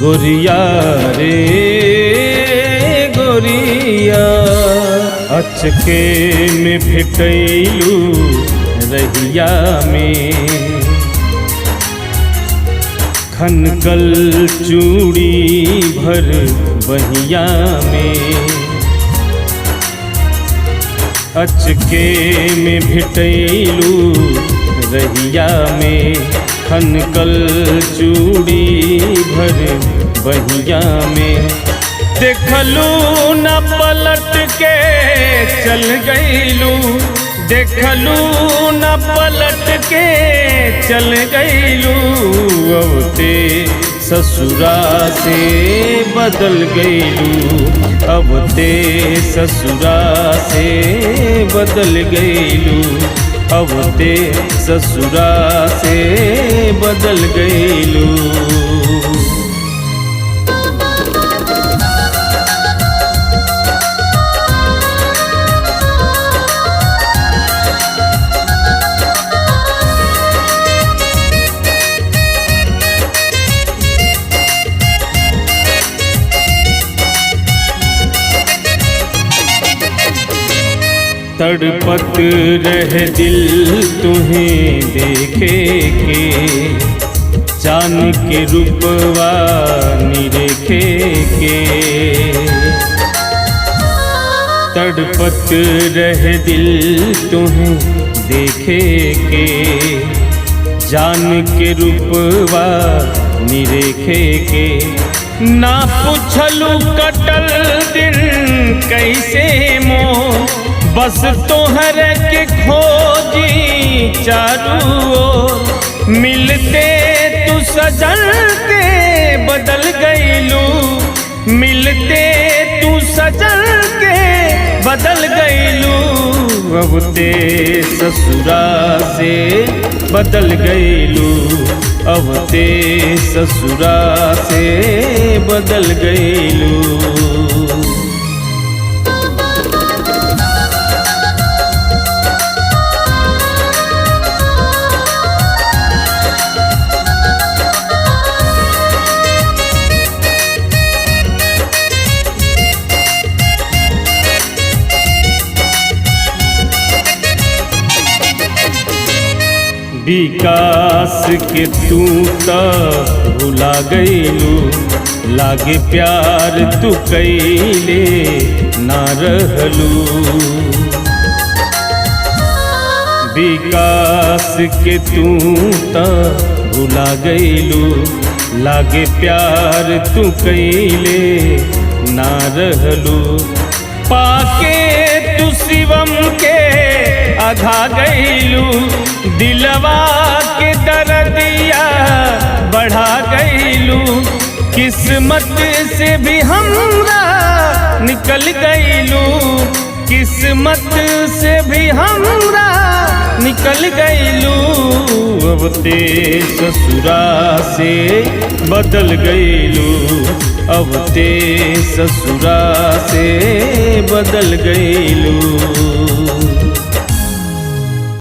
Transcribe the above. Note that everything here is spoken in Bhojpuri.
गोरिया रे गोरिया, अचके में फिटैलू रहिया में, खनकल चूड़ी भर बहिया में, अचके में फिटैलू रहिया में, खनकल चूड़ी भर बहिया में। देखलू न पलट के चल गईलू, देखलू न पलट के चल गईलू, अवते ससुरा से बदल गईलू, अवते ससुरा से बदल गईलू, अवते ससुरा से बदल गईलू। तड़पत रह दिल तुम्हें देखे के, चांद के रूपवा निरेखे के, तड़पत रह दिल तुम्हें देखे के, जान के रूपवा निरेखे के। ना पूछलू कटल दिन कैसे मोर, बस तोहर के खोजी चारू ओर, मिलते तू सजन के बदल गईलू, मिलते तू सजन के बदल गईलू, अवते ससुरा से बदल गईलू, अवते ससुरा से बदल गईलू। विकास के तू त भुला गईलू, लागे प्यार तू कैले ना रहलू, विकास के तू त भुला गईलू, लागे प्यार तू कैले ना रहलू, पाके तू शिवम के आघा गईलू, दिलवा के दर्दिया बढ़ा गईलू, किस्मत से भी हमरा निकल गईलू, किस्मत से भी हमरा निकल गईलू, अवते ससुरा से बदल गईलू, अवते ससुरा से बदल गईलू।